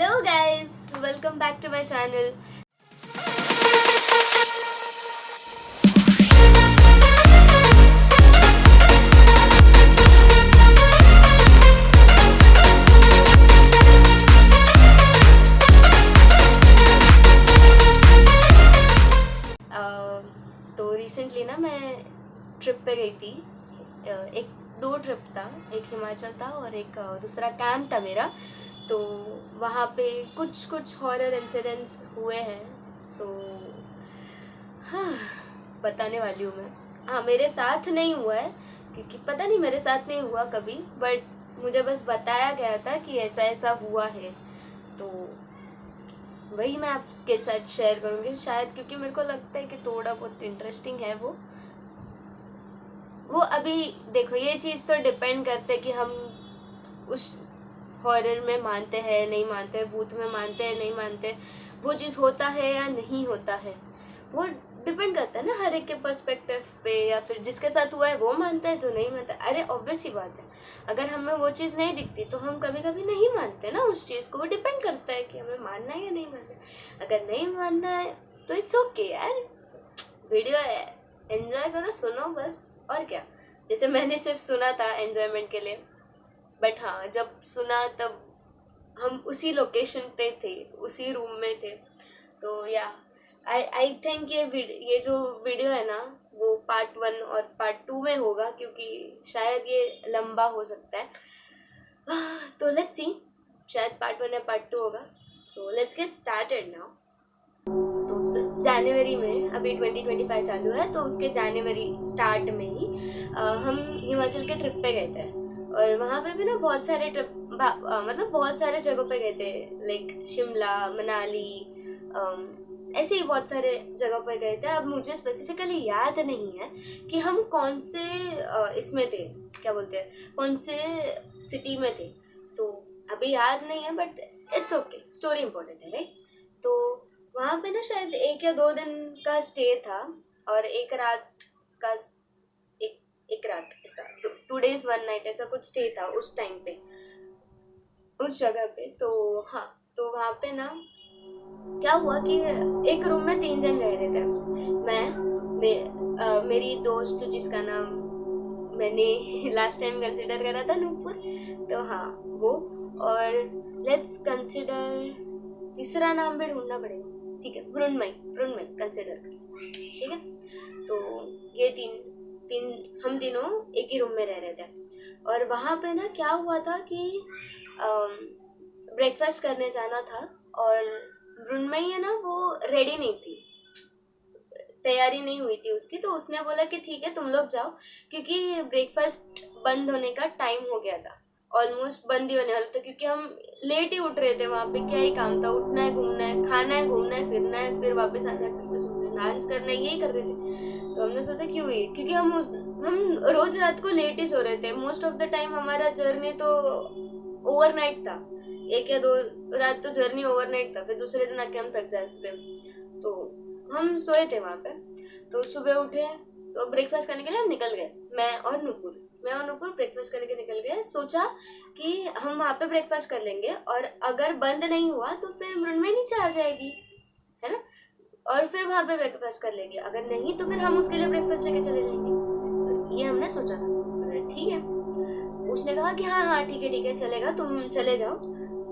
Hello guys, welcome back to my channel. तो recently ना मैं ट्रिप पे गई थी। एक दो ट्रिप था, एक हिमाचल था और एक दूसरा कैंप था मेरा। तो वहाँ पे कुछ हॉरर इंसिडेंट्स हुए हैं, तो हाँ बताने वाली हूँ मैं। हाँ, मेरे साथ नहीं हुआ है क्योंकि पता नहीं मेरे साथ नहीं हुआ कभी, बट मुझे बस बताया गया था कि ऐसा ऐसा हुआ है, तो वही मैं आपके साथ शेयर करूँगी शायद, क्योंकि मेरे को लगता है कि थोड़ा बहुत इंटरेस्टिंग है वो अभी देखो, ये चीज़ तो डिपेंड करते कि हम उस हॉरर में मानते हैं नहीं मानते, भूत में मानते हैं नहीं मानते, वो चीज़ होता है या नहीं होता है, वो डिपेंड करता है ना हर एक के पर्सपेक्टिव पे, या फिर जिसके साथ हुआ है वो मानता है, जो नहीं मानता। अरे ऑब्वियस ही बात है, अगर हमें वो चीज़ नहीं दिखती तो हम कभी कभी नहीं मानते ना उस चीज़ को। वो डिपेंड करता है कि हमें मानना है या नहीं मानना है। अगर नहीं मानना है तो इट्स ओके यार, वीडियो है, एंजॉय करो, सुनो बस, और क्या। जैसे मैंने सिर्फ सुना था एंजॉयमेंट के लिए, बट हाँ जब सुना तब हम उसी लोकेशन पे थे, उसी रूम में थे। तो या आई थिंक ये जो वीडियो है ना वो पार्ट 1 और पार्ट 2 में होगा, क्योंकि शायद ये लंबा हो सकता है। तो लेट्स सी, शायद पार्ट 1 या पार्ट 2 होगा। So let's get started now. तो जनवरी में, अभी 2025 चालू है, तो उसके जनवरी स्टार्ट में ही हम हिमाचल के ट्रिप पे गए थे। और वहाँ पे भी ना बहुत सारे ट्रिप, मतलब बहुत सारे जगहों पे गए थे, लाइक शिमला, मनाली, ऐसे ही बहुत सारे जगहों पे गए थे। अब मुझे स्पेसिफिकली याद नहीं है कि हम कौन से इसमें थे, क्या बोलते हैं, कौन से सिटी में थे, तो अभी याद नहीं है, but it's okay, story important है राइट। तो वहाँ पे ना शायद 1 या 2 दिन का स्टे था, और एक रात का एक रात ऐसा, 2 days 1 night ऐसा कुछ स्टे था उस टाइम पे, उस जगह पे। तो हाँ, तो वहाँ पे ना क्या हुआ कि एक रूम में 3 जन रह रहे थे। मेरी दोस्त जिसका नाम मैंने लास्ट टाइम कंसिडर करा था, नूपुर, तो हाँ वो, और लेट्स कंसिडर तीसरा नाम भी ढूंढना पड़ेगा, ठीक है, मृण्मयी कंसिडर कर, ठीक है। तो ये हम तीनों एक ही रूम में रह रहे थे। और वहाँ पे ना क्या हुआ था कि ब्रेकफास्ट करने जाना था, और मृण्मयी है ना वो रेडी नहीं थी, तैयारी नहीं हुई थी उसकी। तो उसने बोला कि ठीक है तुम लोग जाओ, क्योंकि ब्रेकफास्ट बंद होने का टाइम हो गया था, ऑलमोस्ट बंद ही होने वाला था, क्योंकि हम लेट ही उठ रहे थे। वहाँ पे क्या ही काम था, उठना है, घूमना है, खाना है, घूमना है, फिरना है, फिर वापस आना है, फिर से सोना है, डांस करना है, यही कर रहे थे। तो हमने सोचा क्यों ही, क्योंकि हम रोज रात को लेट ही सो रहे थे। मोस्ट ऑफ द टाइम हमारा जर्नी तो ओवरनाइट था, 1 या 2 रात तो जर्नी ओवरनाइट था, फिर दूसरे दिन आके हम थक जाते। तो हम सोए थे वहाँ पे। तो सुबह उठे तो ब्रेकफास्ट करने के लिए हम निकल गए, मैं और नुपुर ब्रेकफास्ट करने के निकल गए। सोचा कि हम वहाँ पे ब्रेकफास्ट कर लेंगे, और अगर बंद नहीं हुआ तो फिर मृण्मयी नीचे आ जाएगी, है ना, और फिर वहाँ पे ब्रेकफास्ट कर लेंगे। अगर नहीं तो फिर हम उसके लिए ब्रेकफास्ट लेके चले जाएंगे, ये हमने सोचा था। ठीक है, उसने कहा कि हाँ हाँ ठीक है चलेगा, तुम चले जाओ,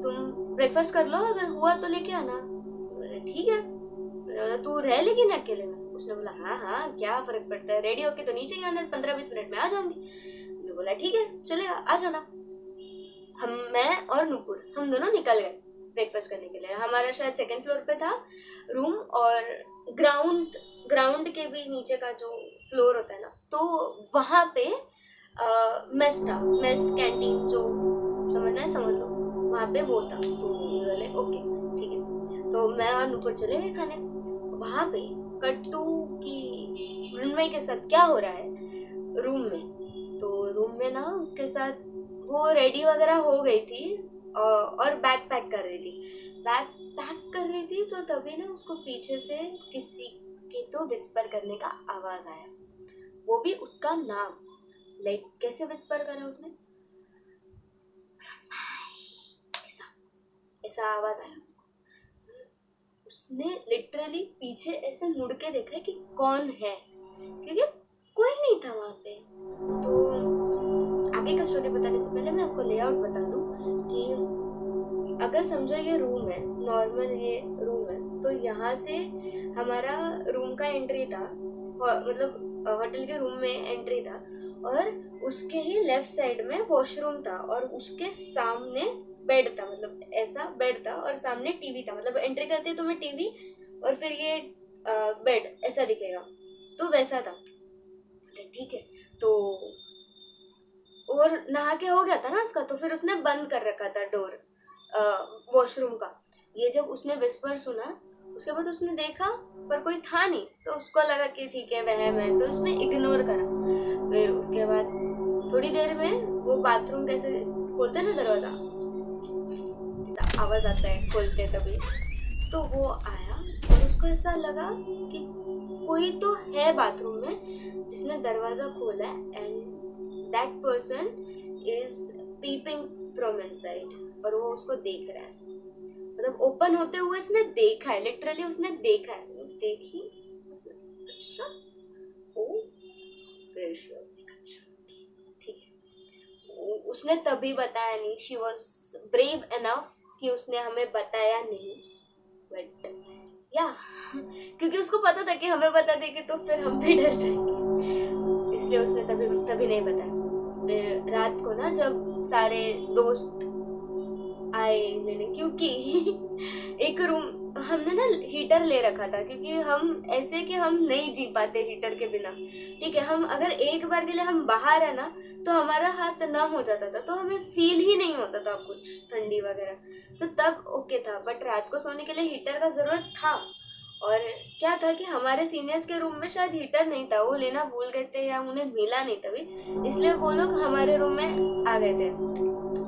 तुम ब्रेकफास्ट कर लो, अगर हुआ तो लेके आना। ठीक है, तू रह लेकिन अकेले में। उसने बोला हाँ हाँ क्या फर्क पड़ता है, रेडी होके तो नीचे ही आना, 15-20 मिनट में आ जाऊंगी। मैंने बोला ठीक है चलेगा, आ जाना। मैं और नुपुर हम दोनों निकल गए ब्रेकफास्ट करने के लिए। हमारा शायद 2nd फ्लोर पे था रूम, और ग्राउंड के भी नीचे का जो फ्लोर होता है ना, तो वहाँ पे मेस था, मेस कैंटीन जो समझना है समझ लो, वहाँ पे वो था। तो बोले ओके ठीक है, तो मैं और नुपुर चले गए खाने। वहाँ पे कट्टू की मृण्मयी के साथ क्या हो रहा है रूम में, तो रूम में ना उसके साथ वो रेडी वगैरह हो गई थी, और बैग पैक कर रही थी। तो तभी ना उसको पीछे से किसी के तो विस्पर करने का आवाज आया, वो भी उसका नाम। लाइक कैसे विस्पर करा उसने, ऐसा। ऐसा आवाज आया उसको। उसने लिटरली पीछे ऐसे मुड़ के देखा कि कौन है, क्योंकि कोई नहीं था वहां पे। तो आगे का स्टोरी बताने से पहले मैं आपको लेआउट बता दूं कि अगर समझो ये रूम है, नॉर्मल ये रूम है, तो यहाँ से हमारा रूम का एंट्री था, मतलब होटल के रूम में एंट्री था, और उसके ही लेफ्ट साइड में वॉशरूम था, और उसके सामने बेड था, मतलब ऐसा बेड था और सामने टीवी था, मतलब एंट्री करते तुम्हें टीवी और फिर ये बेड ऐसा दिखेगा, तो वैसा था। ठीक है, तो और नहा के हो गया था ना उसका, तो फिर उसने बंद कर रखा था डोर वॉशरूम का। ये जब उसने विस्पर सुना, उसके बाद उसने देखा पर कोई था नहीं, तो उसको लगा कि ठीक है वहम है, तो उसने इग्नोर करा। फिर उसके बाद थोड़ी देर में वो बाथरूम कैसे खोलते ना दरवाजा, ऐसा आवाज आता है खोलते तभी, तो वो आया और उसको ऐसा लगा कि कोई तो है बाथरूम में जिसने दरवाजा खोला है, and that person is peeping from inside, और वो उसको देख रहा है, मतलब ओपन होते हुए इसने देखा है, लिटरली उसने देखा है, वो देखी, अच्छा ओ, फिर ठीक है। उसने तभी बताया नहीं, शी वॉज ब्रेव एनफ कि उसने हमें बताया नहीं, बट या क्योंकि उसको पता था कि हमें बता देगी तो फिर हम भी डर जाएंगे, इसलिए उसने तभी नहीं बताया। फिर रात को ना जब सारे दोस्त आए लेने, क्योंकि एक रूम हमने ना हीटर ले रखा था, क्योंकि हम ऐसे कि हम नहीं जी पाते हीटर के बिना। ठीक है, हम अगर एक बार के लिए हम बाहर है ना, तो हमारा हाथ नम हो जाता था, तो हमें फील ही नहीं होता था कुछ ठंडी वगैरह, तो तब ओके था। बट रात को सोने के लिए हीटर का जरूरत था, और क्या था कि हमारे सीनियर्स के रूम में शायद हीटर नहीं था, वो लेना भूल गए थे या उन्हें मिला नहीं तभी, इसलिए वो लोग हमारे रूम में आ गए थे।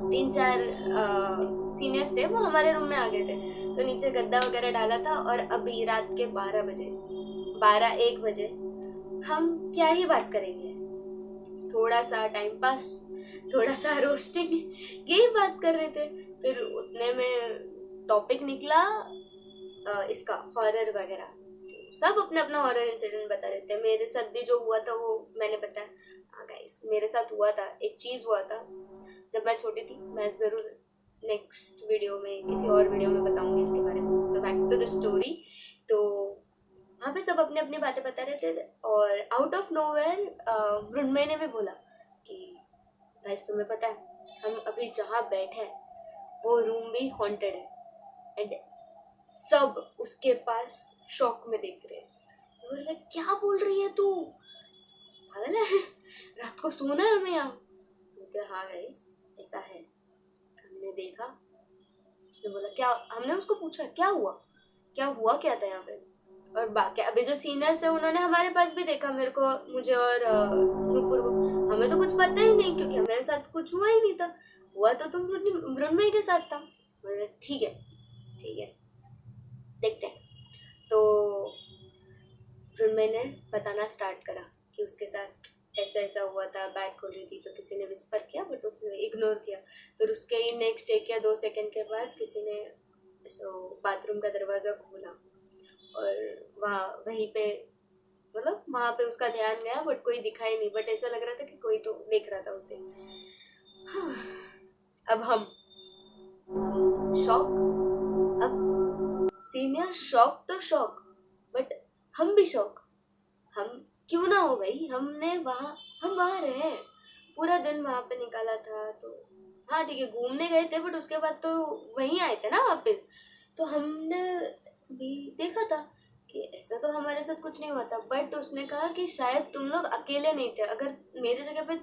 3-4 सीनियर्स थे, वो हमारे रूम में आ गए थे, तो नीचे गद्दा वगैरह डाला था। और अभी रात के 12-1 बजे हम क्या ही बात करेंगे, थोड़ा सा टाइम पास, थोड़ा सा रोस्टिंग, यही बात कर रहे थे। फिर उतने में टॉपिक निकला इसका हॉरर वगैरह, सब अपना अपना हॉरर इंसिडेंट बता रहे थे। मेरे साथ भी जो हुआ था वो मैंने बताया। हाँ गाइस, मेरे साथ हुआ था, एक चीज हुआ था जब मैं छोटी थी, मैं जरूर नेक्स्ट वीडियो में, किसी और वीडियो में बताऊंगी इसके बारे में। तो बैक टू द स्टोरी, तो वहाँ पे सब अपने अपनी बातें बता रहे थे, और आउट ऑफ नोवेयर मृण्मय ने भी बोला कि गाइस तुम्हें पता है हम अभी जहाँ बैठे हैं वो रूम भी हॉन्टेड है, एंड सब उसके पास शॉक में देख रहे हैं। बोले क्या बोल रही है तू, पागल है, रात को सोना है हमें यहाँ। बोलते हाँ गाइस ऐसा है, हमने देखा। उसने बोला क्या, हमने उसको पूछा क्या हुआ क्या था यहाँ पे। और बाकी अभी जो सीनियर्स है उन्होंने हमारे पास भी देखा, मेरे को, मुझे और नुपुर को, हमें तो कुछ पता ही नहीं क्योंकि मेरे साथ कुछ हुआ ही नहीं था, हुआ तो तुम मृण्मय के साथ था। बोले ठीक है देखते हैं। तो मृण्मय ने बताना स्टार्ट करा कि उसके साथ ऐसा ऐसा हुआ था, बैग खोल रही थी तो किसी ने विस्पर किया बट उसने इग्नोर किया। फिर उसके ही नेक्स्ट 1 या 2 सेकंड के बाद किसी ने बाथरूम का दरवाज़ा खोला, और वहीं पे, मतलब वहाँ पे उसका ध्यान गया बट कोई दिखाई नहीं, बट ऐसा लग रहा था कि कोई तो देख रहा था उसे। हाँ, अब हम शॉक, अब सीनियर शॉक तो शॉक, बट हम भी शॉक। हम क्यों ना हो भाई, हम वहाँ रहे, पूरा दिन वहाँ पे निकाला था, तो हाँ ठीक है घूमने गए थे बट उसके बाद तो वहीं आए थे ना वापस, तो हमने भी देखा था कि ऐसा तो हमारे साथ कुछ नहीं हुआ था। बट उसने कहा कि शायद तुम लोग अकेले नहीं थे, अगर मेरी जगह पे,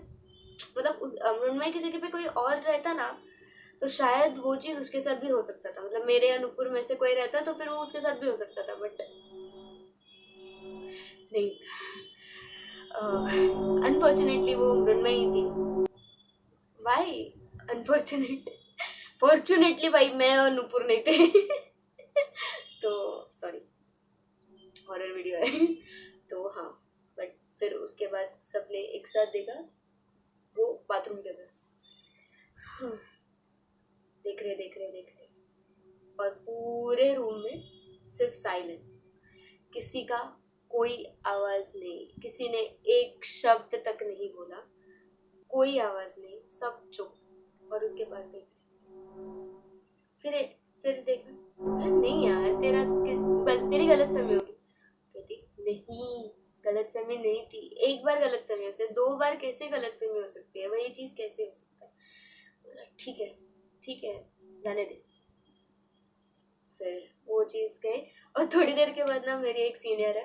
मतलब उस मृण्मय की जगह पे कोई और रहता ना, तो शायद वो चीज़ उसके साथ भी हो सकता था, मतलब मेरे अनुपुर में से कोई रहता तो फिर वो उसके साथ भी हो सकता था, बट नहीं, अनफॉर्चुनेटली वो मृण्मय ही थी। वाई अनफॉर्चुनेट, फॉर्चुनेटली भाई मैं और नुपुर नहीं थे। तो सॉरी, हॉरर वीडियो है। तो हाँ, बट फिर उसके बाद सबने एक साथ देखा वो बाथरूम के पास, हाँ, देख रहे, और पूरे रूम में सिर्फ साइलेंस, किसी का कोई आवाज नहीं, किसी ने एक शब्द तक नहीं बोला, कोई आवाज नहीं, सब चुप। और उसके पास देख फिर फिर देखा, अरे नहीं यार तेरी गलतफहमी होगी। कहती नहीं, गलतफहमी नहीं थी, एक बार गलतफहमी हो सकती, 2 बार कैसे गलतफहमी हो सकती है, वही चीज कैसे हो सकता है। बोला ठीक है जाने दे। फिर वो चीज गए। और थोड़ी देर के बाद ना मेरी एक सीनियर है,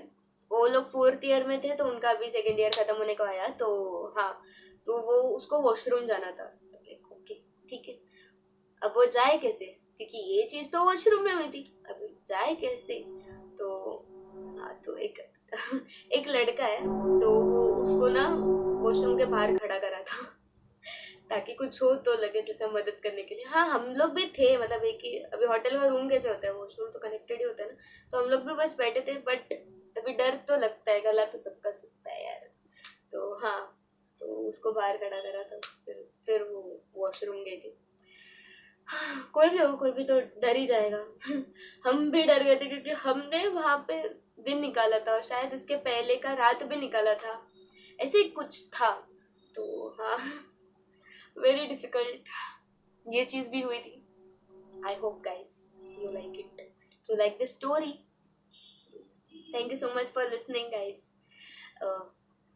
वो लोग 4th ईयर में थे तो उनका अभी 2nd ईयर खत्म होने को आया, तो हाँ, तो वो उसको वॉशरूम जाना था। ओके ठीक है, अब वो जाए कैसे, क्योंकि ये चीज तो वॉशरूम में हुई थी, अब जाए कैसे। तो हाँ, तो एक एक लड़का है, तो वो उसको ना वॉशरूम के बाहर खड़ा करा था ताकि कुछ हो तो लगे जैसे मदद करने के लिए। हाँ, हम लोग भी थे, मतलब एक ही, अभी होटल का रूम कैसे होता है, वॉशरूम तो कनेक्टेड ही होता है ना, तो हम लोग भी बस बैठे थे। बट अभी डर तो लगता है, गला तो सबका सूखता है यार। तो हाँ, तो उसको बाहर खड़ा करा था। फिर वो वॉशरूम गई थी। हाँ, कोई भी हो, कोई भी तो डर ही जाएगा हम भी डर गए थे, क्योंकि हमने वहां पे दिन निकाला था और शायद उसके पहले का रात भी निकाला था, ऐसे ही कुछ था। तो हाँ वेरी डिफिकल्ट, ये चीज भी हुई थी। I hope guys you like it, you like the story. Thank you so much for listening guys.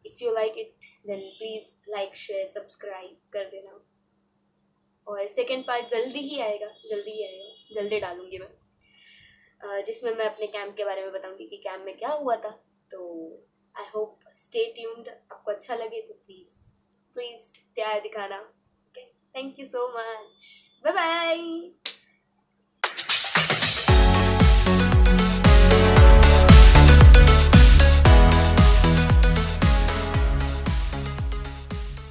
If you like it then please like share subscribe कर देना। और सेकेंड पार्ट जल्दी डालूंगी मैं, जिसमें मैं अपने कैंप के बारे में बताऊंगी कि कैंप में क्या हुआ था। तो आई होप स्टे ट्यून्ड, आपको अच्छा लगे तो प्लीज प्लीज प्यार दिखाना। Okay, thank you so much, bye bye.